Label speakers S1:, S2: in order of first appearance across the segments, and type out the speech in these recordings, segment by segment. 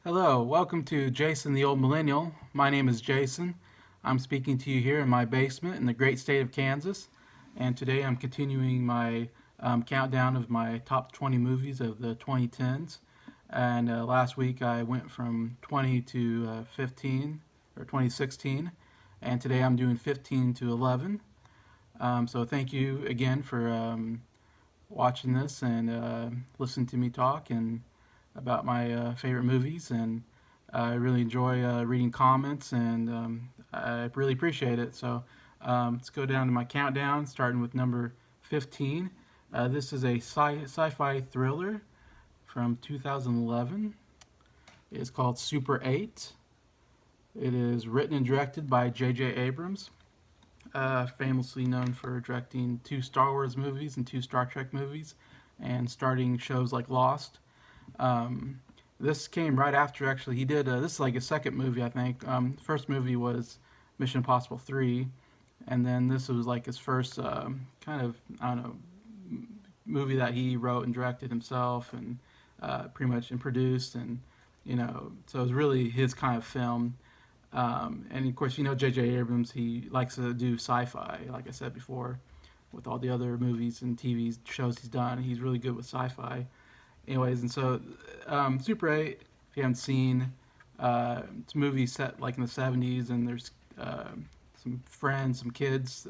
S1: Hello, welcome to Jason the Old Millennial. My name is Jason. I'm speaking to you here in my basement in the great state of Kansas. And today I'm continuing my countdown of my top 20 movies of the 2010s. And last week I went from 20 to 15, or 2016. And today I'm doing 15 to 11. So thank you again for watching this and listening to me talk and about my favorite movies. And I really enjoy reading comments, and I really appreciate it. So let's go down to my countdown, starting with number 15. This is a sci-fi thriller from 2011. It's called Super 8. It is written and directed by J.J. Abrams, famously known for directing 2 Star Wars movies and 2 Star Trek movies, and starting shows like Lost. Um, this came right after, actually. He did, this is like his second movie, I think. First movie was Mission Impossible 3, and then this was like his first kind of, I don't know, movie that he wrote and directed himself, and pretty much and produced, and so it was really his kind of film. And of course, J.J. Abrams, he likes to do sci-fi, like I said before, with all the other movies and TV shows he's done. He's really good with sci-fi. Anyways, and so Super 8, if you haven't seen, it's a movie set like in the 70s, and there's some friends, some kids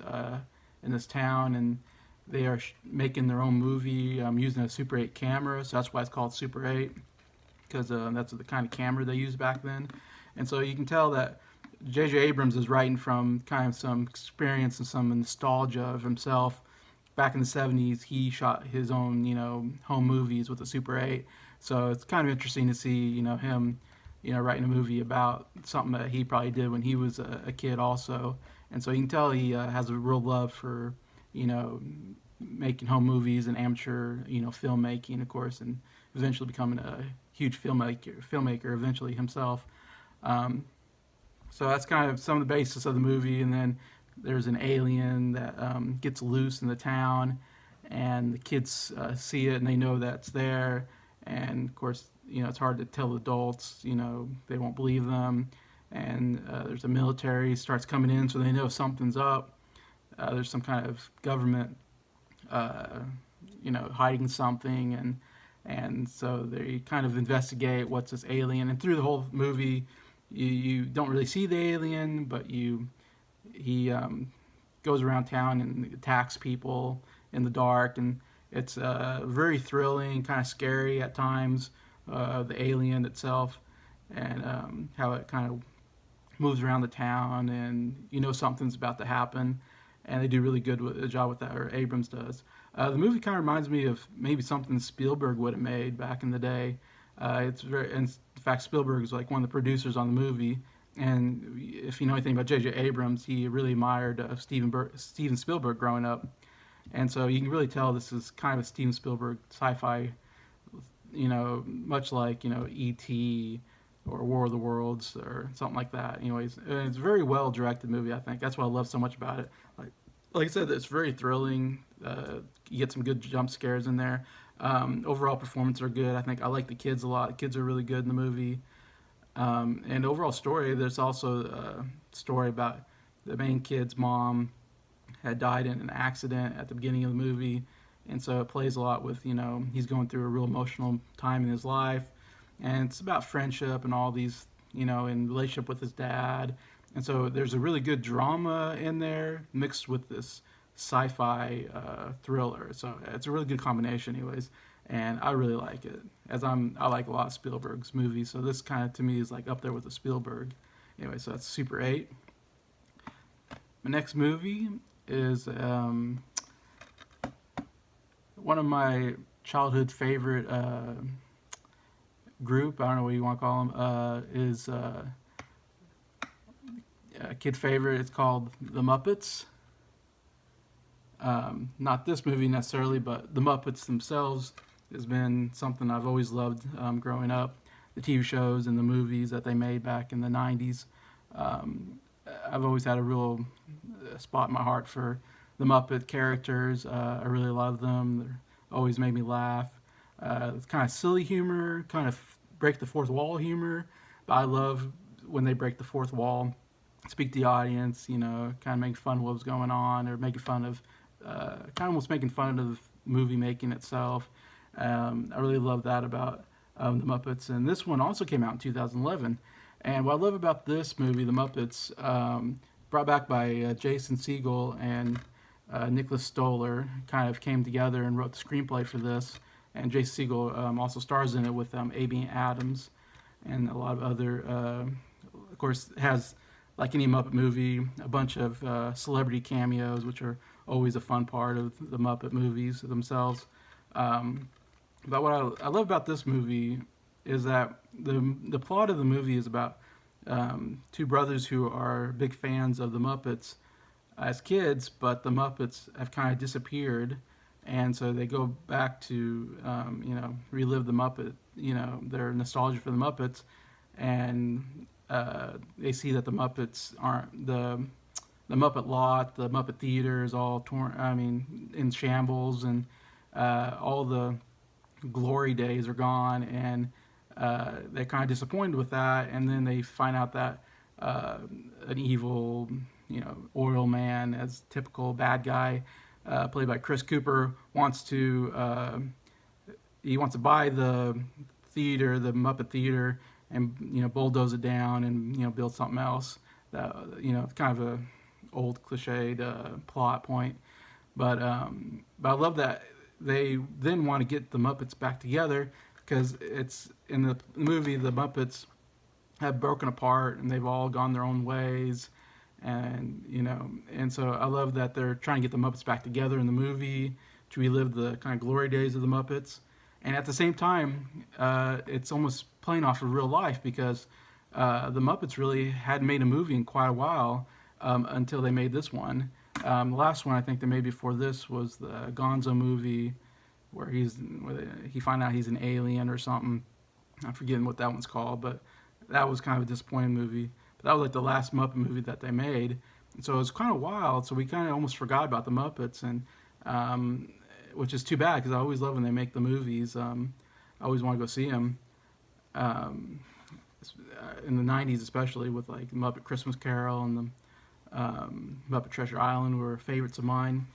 S1: in this town, and they are making their own movie using a Super 8 camera, so that's why it's called Super 8, because that's the kind of camera they used back then. And so you can tell that J.J. Abrams is writing from kind of some experience and some nostalgia of himself. Back in the 70s, he shot his own, home movies with a Super 8. So it's kind of interesting to see, him, writing a movie about something that he probably did when he was a kid also. And so you can tell he has a real love for, you know, making home movies and amateur, filmmaking, of course, and eventually becoming a huge filmmaker eventually himself. Um, so that's kind of some of the basis of the movie, and then there's an alien that gets loose in the town, and the kids see it and they know that's there, and of course, it's hard to tell adults, they won't believe them, and there's a military starts coming in, so they know something's up. There's some kind of government, uh, hiding something, and so they kind of investigate what's this alien, and through the whole movie, you don't really see the alien, but he goes around town and attacks people in the dark, and it's very thrilling, kind of scary at times. The alien itself, and how it kind of moves around the town, and something's about to happen, and they do really good a job with that, or Abrams does. The movie kind of reminds me of maybe something Spielberg would have made back in the day. In fact, Spielberg is like one of the producers on the movie, and if you know anything about J.J. Abrams, he really admired Steven Spielberg growing up, and so you can really tell this is kind of a Steven Spielberg sci-fi, much like E.T. or War of the Worlds or something like that. Anyways, it's a very well directed movie. I think that's what I love so much about it. Like I said, it's very thrilling. You get some good jump scares in there. Overall performances are good. I think I like the kids a lot. The kids are really good in the movie. And overall story, there's also a story about the main kid's mom had died in an accident at the beginning of the movie, and so it plays a lot with he's going through a real emotional time in his life, and it's about friendship and all these in relationship with his dad, and so there's a really good drama in there mixed with this sci-fi thriller. So it's a really good combination, anyways, and I really like it. I like a lot of Spielberg's movies, so this kind of to me is like up there with the Spielberg. Anyway, so that's Super 8. My next movie is one of my childhood favorite group. I don't know what you want to call them. Is a kid favorite. It's called The Muppets. Not this movie necessarily, but the Muppets themselves has been something I've always loved growing up. The TV shows and the movies that they made back in the 90s. Um, I've always had a real spot in my heart for the Muppet characters. I really love them. They always made me laugh. It's kind of silly humor, kind of break the fourth wall humor, but I love when they break the fourth wall, speak to the audience, kind of make fun of what's going on, or making fun of, kind of almost making fun of the movie making itself. I really love that about the Muppets. And this one also came out in 2011. And what I love about this movie, The Muppets, brought back by Jason Segel and Nicholas Stoller, kind of came together and wrote the screenplay for this. And Jason Segel also stars in it with Amy Adams and a lot of other, of course, has, like any Muppet movie, a bunch of celebrity cameos, which are always a fun part of the Muppet movies themselves. But what I love about this movie is that the plot of the movie is about two brothers who are big fans of the Muppets as kids, but the Muppets have kind of disappeared, and so they go back to relive the Muppet, their nostalgia for the Muppets, and they see that the Muppets aren't the Muppet lot, the Muppet theater is all torn. I mean, in shambles, and all the glory days are gone, and they're kind of disappointed with that. And then they find out that an evil, oil man, as typical bad guy, played by Chris Cooper, wants to buy the theater, the Muppet theater, and bulldoze it down and build something else. That kind of a old cliched plot point, but I love that they then want to get the Muppets back together, because it's in the movie the Muppets have broken apart and they've all gone their own ways, and so I love that they're trying to get the Muppets back together in the movie to relive the kind of glory days of the Muppets, and at the same time it's almost playing off of real life, because the Muppets really hadn't made a movie in quite a while until they made this one. The last one I think they made before this was the Gonzo movie, where he find out he's an alien or something. I'm forgetting what that one's called, but that was kind of a disappointing movie. But that was like the last Muppet movie that they made, and so it was kind of wild. So we kind of almost forgot about the Muppets, and which is too bad, because I always love when they make the movies. I always want to go see them. In the 90s especially, with like Muppet Christmas Carol and the Muppet Treasure Island were favorites of mine.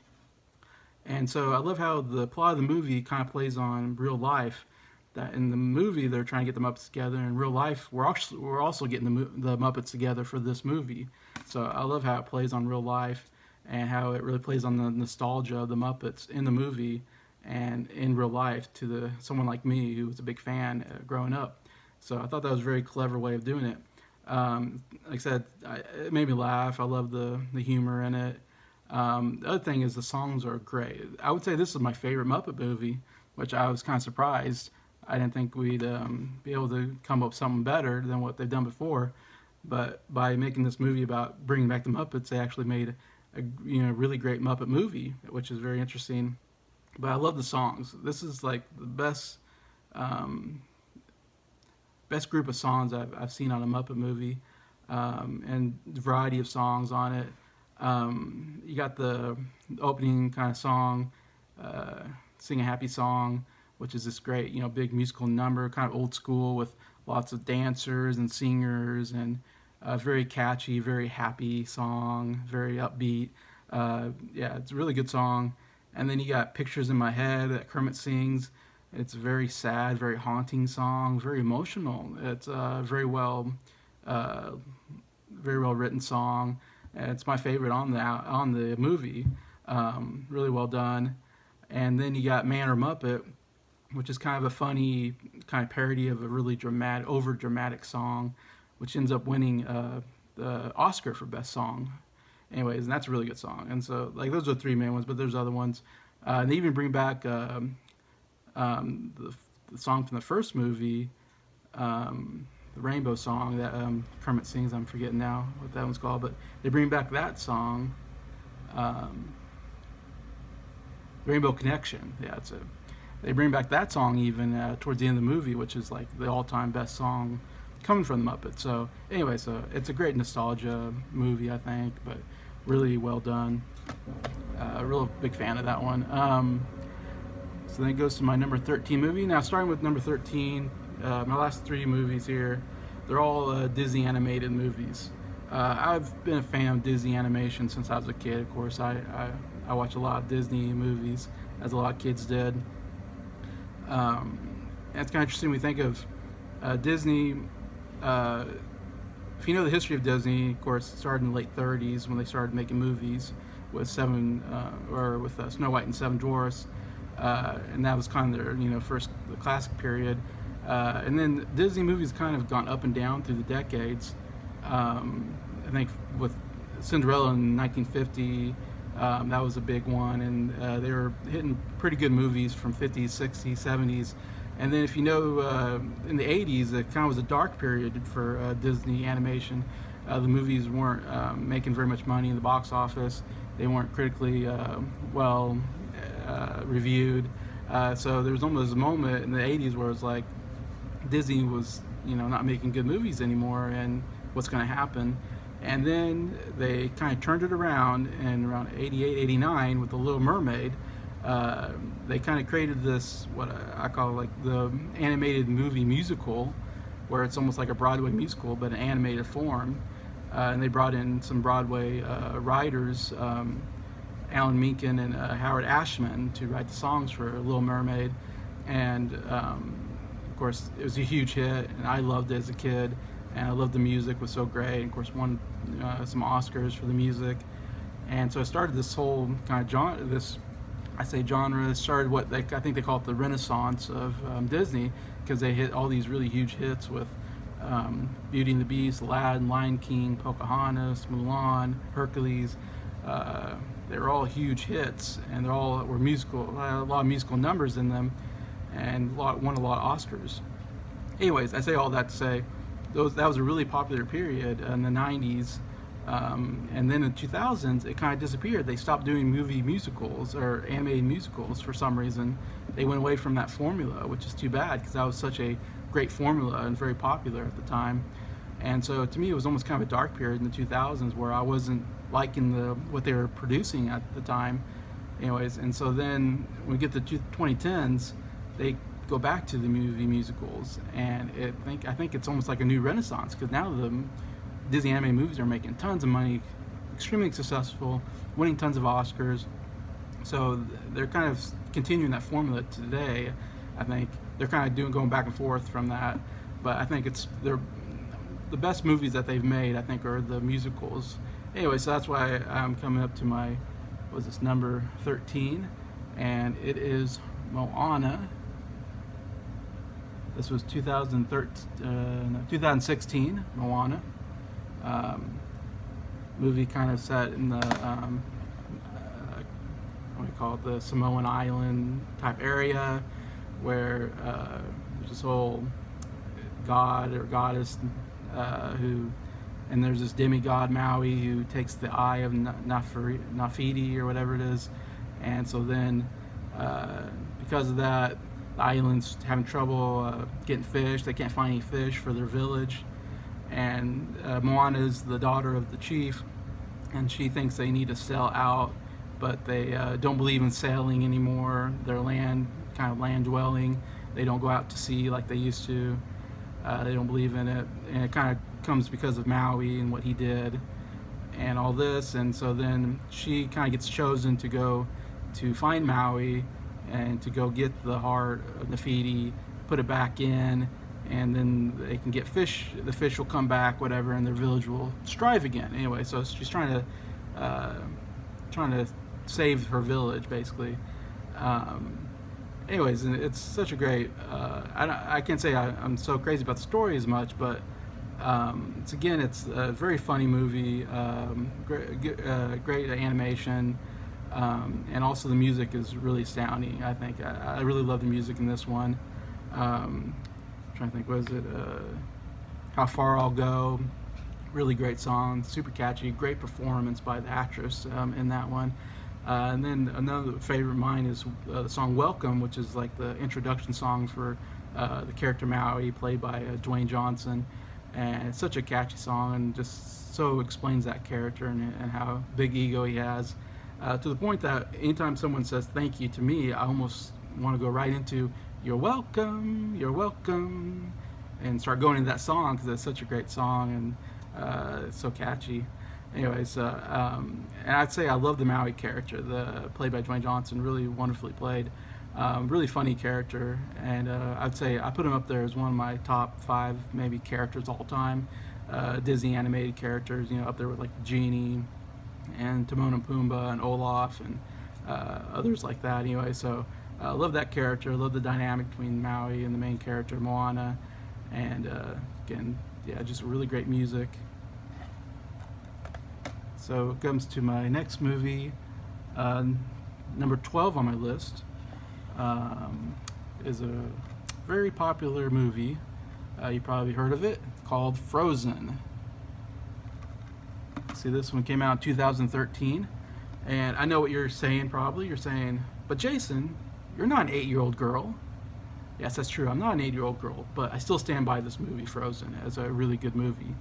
S1: And so I love how the plot of the movie kind of plays on real life. That in the movie they're trying to get the Muppets together. In real life, we're also getting the Muppets together for this movie. So I love how it plays on real life, and how it really plays on the nostalgia of the Muppets in the movie and in real life to someone like me who was a big fan growing up. So I thought that was a very clever way of doing it. Like I said, it made me laugh. I love the humor in it. The other thing is the songs are great. I would say this is my favorite Muppet movie, which I was kind of surprised. I didn't think we'd be able to come up with something better than what they've done before. But by making this movie about bringing back the Muppets, they actually made a really great Muppet movie, which is very interesting. But I love the songs. This is like the best group of songs I've seen on a Muppet movie, and a variety of songs on it. You got the opening kind of song, Sing a Happy Song, which is this great, big musical number, kind of old school, with lots of dancers and singers, and a very catchy, very happy song, very upbeat. Yeah, it's a really good song. And then you got Pictures in My Head that Kermit sings. It's a very sad, very haunting song, very emotional. It's a very well written song. It's my favorite on the movie. Really well done. And then you got Man or Muppet, which is kind of a funny kind of parody of a really over dramatic song, which ends up winning the Oscar for Best Song. Anyways, and that's a really good song. And so, like, those are the three main ones, but there's other ones. They even bring back the song from the first movie, the Rainbow song that Kermit sings. I'm forgetting now what that one's called, but they bring back that song, Rainbow Connection. Yeah, that's it. They bring back that song even towards the end of the movie, which is like the all-time best song coming from the Muppets. So anyway, so it's a great nostalgia movie, I think, but really well done. Real big fan of that one. So then it goes to my number 13 movie. Now, starting with number 13, my last three movies here, they're all Disney animated movies. I've been a fan of Disney animation since I was a kid. Of course, I watch a lot of Disney movies, as a lot of kids did. And it's kind of interesting when we think of Disney. Uh, if you know the history of Disney, of course, it started in the late 30s when they started making movies with Snow White and Seven Dwarfs, and that was kind of their first the classic period. And then Disney movies kind of gone up and down through the decades. I think with Cinderella in 1950, that was a big one, and they were hitting pretty good movies from 50s, 60s, 70s. And then if you know, in the 80s, it kind of was a dark period for Disney animation. The movies weren't making very much money in the box office. They weren't critically well reviewed. So there was almost a moment in the 80s where it was like Disney was, not making good movies anymore, and what's going to happen. And then they kind of turned it around in around 88, 89 with The Little Mermaid. They kind of created this, what I call like the animated movie musical, where it's almost like a Broadway musical, but in animated form. And they brought in some Broadway writers, Alan Menken and Howard Ashman, to write the songs for Little Mermaid. And of course, it was a huge hit, and I loved it as a kid. And I loved the music, it was so great. And of course, won some Oscars for the music. And so I started this whole kind of genre. Genre started what I think they call it the Renaissance of Disney, because they hit all these really huge hits with Beauty and the Beast, Aladdin, Lion King, Pocahontas, Mulan, Hercules. They were all huge hits, and they all were musical. A lot of musical numbers in them, and won a lot of Oscars. Anyways, I say all that to say that was a really popular period in the 90s. And then in the 2000s, it kind of disappeared. They stopped doing movie musicals or animated musicals for some reason. They went away from that formula, which is too bad, because that was such a great formula and very popular at the time. And so to me, it was almost kind of a dark period in the 2000s where I wasn't liking what they were producing at the time. Anyways, and so then when we get to 2010s, they go back to the movie musicals, and I think it's almost like a new renaissance, because now the Disney animated movies are making tons of money, extremely successful, winning tons of Oscars. So they're kind of continuing that formula today. I think they're kind of going back and forth from that, but I think they're the best movies that they've made, I think, are the musicals. Anyway, so that's why I'm coming up to my number 13, and it is Moana. This was 2016, Moana. Movie kind of set in the what do you call it, the Samoan Island type area, where there's this whole god or goddess and there's this demigod Maui who takes the eye of Nafidi or whatever it is, and so then because of that, the island's having trouble getting fish. They can't find any fish for their village. And Moana is the daughter of the chief, and she thinks they need to sail out, but they don't believe in sailing anymore. They're land dwelling. They don't go out to sea like they used to. They don't believe in it, and it kind of comes because of Maui and what he did and all this. And so then she kind of gets chosen to go to find Maui and to go get the heart of Nafidi, put it back in, and then they can get fish. The fish will come back, whatever, and their village will strive again. Anyway, so she's trying to save her village, basically. Anyways, and it's such a great. I can't say I'm so crazy about the story as much, but it's a very funny movie. Great animation. And also the music is really astounding. I think I really love the music in this one. I'm trying to think, was it How Far I'll Go? Really great song, super catchy, great performance by the actress in that one. And then another favorite of mine is the song Welcome, which is like the introduction song for the character Maui, played by Dwayne Johnson. And it's such a catchy song, and just so explains that character and how big ego he has. To the point that anytime someone says thank you to me, I almost want to go right into You're welcome, and start going into that song because it's such a great song and it's so catchy. Anyways, and I'd say I love the Maui character, the played by Dwayne Johnson, really wonderfully played. Really funny character, and I'd say I put him up there as one of my top five maybe characters all time. Disney animated characters, up there with like Genie and Timon and Pumbaa and Olaf and others like that. Anyway, so I love that character. I love the dynamic between Maui and the main character Moana, and again, yeah, just really great music. So it comes to my next movie, uh, number 12 on my list. Is a very popular movie. You probably heard of it, called Frozen. See, this one came out in 2013. And I know what you're saying probably. You're saying, but Jason, you're not an 8-year-old girl. Yes, that's true. I'm not an 8-year-old girl, but I still stand by this movie, Frozen, as a really good movie.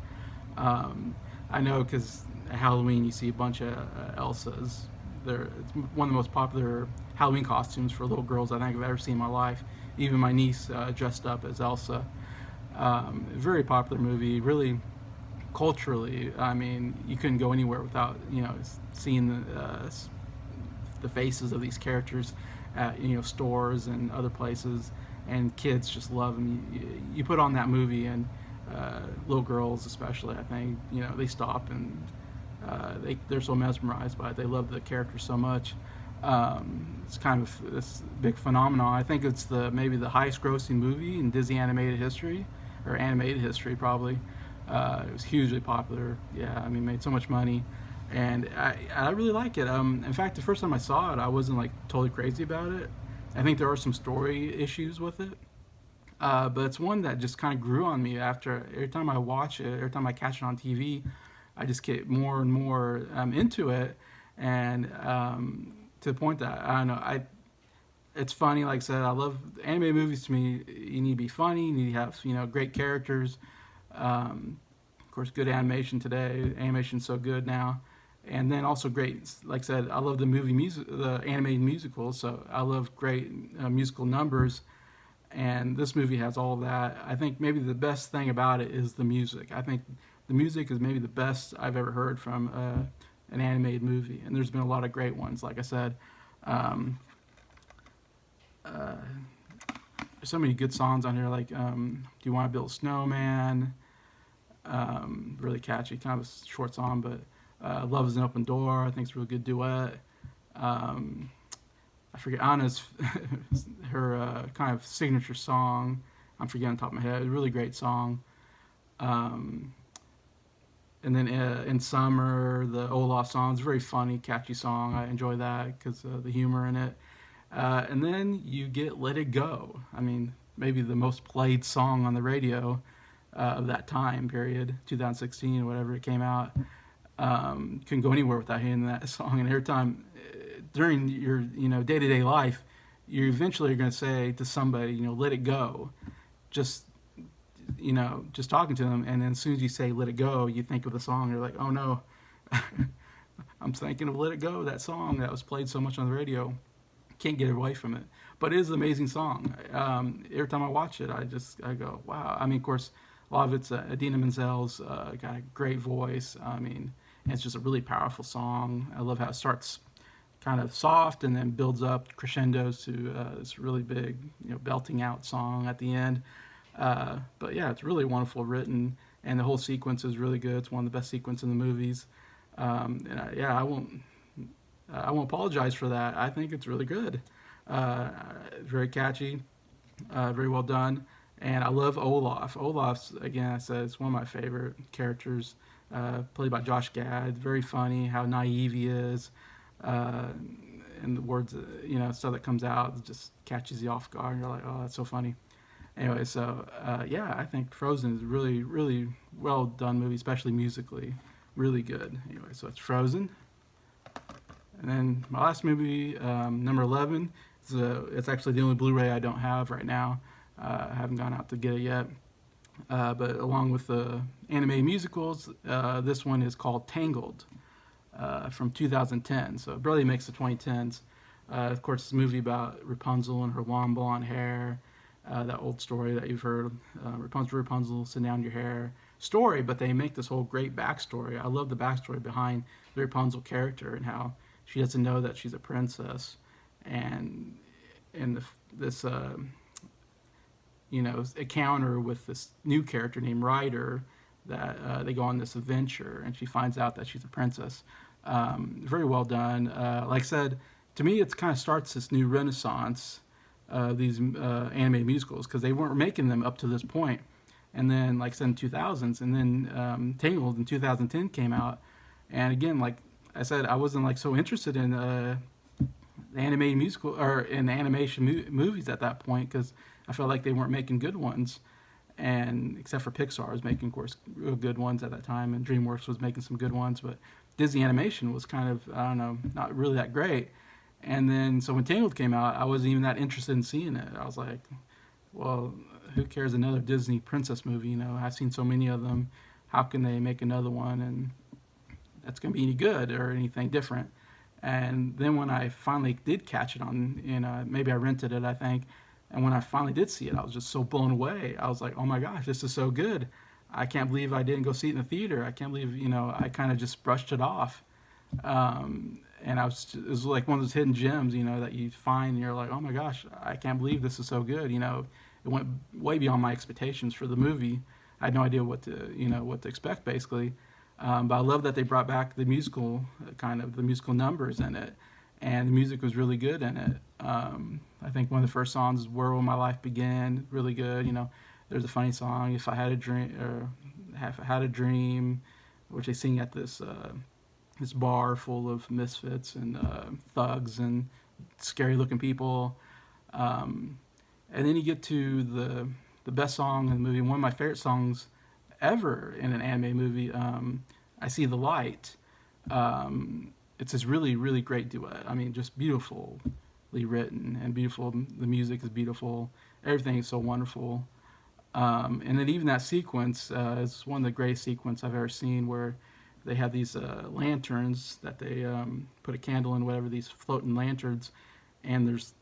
S1: I know because at Halloween you see a bunch of Elsas. It's one of the most popular Halloween costumes for little girls I think I've ever seen in my life. Even my niece dressed up as Elsa. Very popular movie. Really culturally, I mean, you couldn't go anywhere without seeing the faces of these characters at stores and other places, and kids just love them. You put on that movie, and little girls especially, I think, they stop and they're so mesmerized by it. They love the characters so much. It's kind of this big phenomenon. I think it's maybe the highest grossing movie in Disney animated history, or animated history probably. It was hugely popular. Yeah, I mean, made so much money, and I really like it. In fact, the first time I saw it, I wasn't like totally crazy about it. I think there are some story issues with it, but it's one that just kind of grew on me after every time I watch it, every time I catch it on TV, I just get more and more into it, and to the point that I don't know, it's funny. Like I said, I love animated movies. To me, you need to be funny. You need to have great characters. Of course, good animation today. Animation's so good now, and then also great. Like I said, I love the movie music, the animated musicals. So I love great musical numbers, and this movie has all of that. I think maybe the best thing about it is the music. I think the music is maybe the best I've ever heard from an animated movie, and there's been a lot of great ones. Like I said, there's so many good songs on here. Like, "Do You Want to Build a Snowman?" Really catchy, kind of a short song, but "Love Is an Open Door," I think it's a really good duet. I forget Anna's her kind of signature song. I'm forgetting on top of my head. A really great song. Um, and then in summer, the Olaf song is a very funny, catchy song. I enjoy that because of the humor in it. And then you get "Let It Go." I mean, maybe the most played song on the radio of that time period, 2016 or whatever it came out. Couldn't go anywhere without hearing that song. And every time during your day-to-day life, you eventually are going to say to somebody, "Let it go." Just just talking to them, and then as soon as you say "Let It Go," you think of the song. You're like, "Oh no." I'm thinking of "Let It Go," that song that was played so much on the radio. Can't get away from it. But it is an amazing song. Every time I watch it, I go, wow. I mean, of course, a lot of it's Idina Menzel's got a great voice. I mean, and it's just a really powerful song. I love how it starts kind of soft and then builds up crescendos to this really big, belting out song at the end. But yeah, it's really wonderful written, and the whole sequence is really good. It's one of the best sequences in the movies. And I won't apologize for that. I think it's really good. Very catchy, very well done, and I love Olaf. Olaf's, again, I said, it's one of my favorite characters. Played by Josh Gad. Very funny. How naive he is, and the words, stuff that comes out just catches you off guard. And you're like, oh, that's so funny. Anyway, so yeah, I think Frozen is a really, really well done movie, especially musically. Really good. Anyway, so it's Frozen. And then my last movie, number 11, it's actually the only Blu-ray I don't have right now. I haven't gone out to get it yet. But along with the animated musicals, this one is called Tangled from 2010. So it barely makes the 2010s. Of course, it's a movie about Rapunzel and her long blonde hair that old story that you've heard, Rapunzel, Rapunzel, send down your hair story, but they make this whole great backstory. I love the backstory behind the Rapunzel character and how she doesn't know that she's a princess, and this encounter with this new character named Ryder that they go on this adventure, and she finds out that she's a princess. Very well done. Like I said, to me, it kind of starts this new renaissance of these animated musicals because they weren't making them up to this point. And then, like I said, in 2000s, and then Tangled in 2010 came out. And again, like I said, I wasn't like so interested in animated musical or in animation movies at that point because I felt like they weren't making good ones, and except for Pixar was making, of course, real good ones at that time, and DreamWorks was making some good ones, but Disney Animation was kind of, I don't know, not really that great. And then so when Tangled came out, I wasn't even that interested in seeing it. I was like, well, who cares, another Disney princess movie? I've seen so many of them. How can they make another one and that's going to be any good or anything different? And then when I finally did catch it on, maybe I rented it, I think, and when I finally did see it, I was just so blown away. I was like, oh my gosh, this is so good. I can't believe I didn't go see it in the theater. I can't believe, I kind of just brushed it off. And it was like one of those hidden gems, that you find and you're like, oh my gosh, I can't believe this is so good. It went way beyond my expectations for the movie. I had no idea what to expect basically. But I love that they brought back the musical, the musical numbers in it, and the music was really good in it. I think one of the first songs is "Where Will My Life Begin," really good. There's a funny song, "If I Had a Dream," or "Have Had a Dream," which they sing at this bar full of misfits and thugs and scary-looking people. And then you get to the best song in the movie, one of my favorite songs ever in an anime movie, "I See the Light." It's this really, really great duet. I mean, just beautifully written and beautiful. The music is beautiful. Everything is so wonderful. And then even that sequence is one of the greatest sequences I've ever seen, where they have these lanterns that they put a candle in, whatever, these floating lanterns, and there's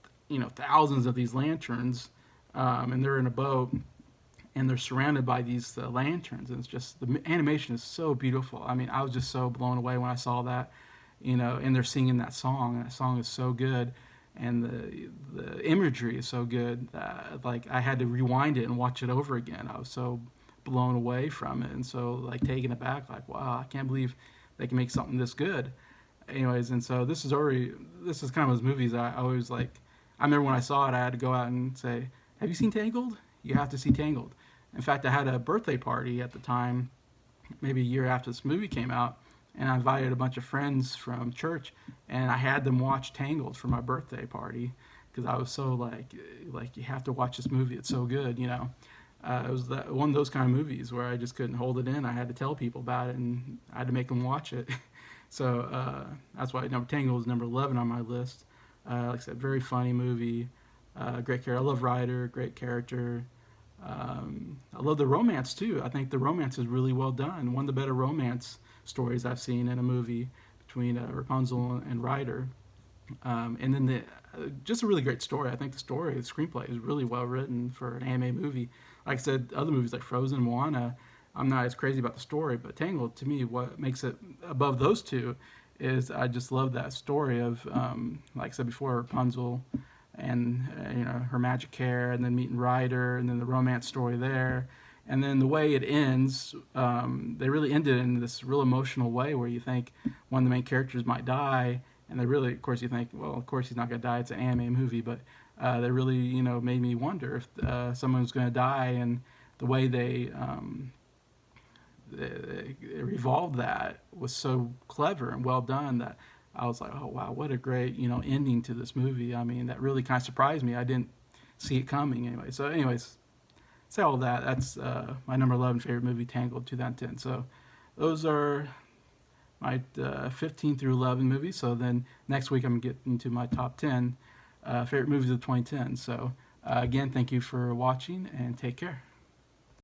S1: thousands of these lanterns, and they're in a boat, and they're surrounded by these lanterns, and it's just, the animation is so beautiful. I mean, I was just so blown away when I saw that, and they're singing that song, and that song is so good, and the imagery is so good that like I had to rewind it and watch it over again. I was so blown away from it, and so like taken aback, like, wow, I can't believe they can make something this good. Anyways, and so this is kind of those movies I always like. I remember when I saw it, I had to go out and say, have you seen Tangled? You have to see Tangled. In fact, I had a birthday party at the time, maybe a year after this movie came out, and I invited a bunch of friends from church, and I had them watch Tangled for my birthday party because I was so like you have to watch this movie. It's so good. It was one of those kind of movies where I just couldn't hold it in. I had to tell people about it, and I had to make them watch it. So that's why Tangled is number 11 on my list. Like I said, very funny movie, great character. I love Ryder, great character. I love the romance too. I think the romance is really well done. One of the better romance stories I've seen in a movie between Rapunzel and Ryder. And then just a really great story. I think the screenplay is really well written for an anime movie. Like I said, other movies like Frozen, Moana, I'm not as crazy about the story, but Tangled, to me, what makes it above those two is I just love that story of, like I said before, Rapunzel and her magic hair, and then meeting Ryder, and then the romance story there, and then the way it ends. They really ended in this real emotional way where you think one of the main characters might die, and they really, of course, you think, well, of course he's not going to die. It's an anime movie, but they really, made me wonder if someone's going to die, and the way they revolved that was so clever and well done that I was like, oh wow, what a great ending to this movie. I mean, that really kind of surprised me. I didn't see it coming anyway. So, anyways, say all that. That's my number 11 favorite movie, Tangled, 2010. So, those are my 15 through 11 movies. So then next week I'm gonna get into my top 10 favorite movies of 2010. So again, thank you for watching and take care.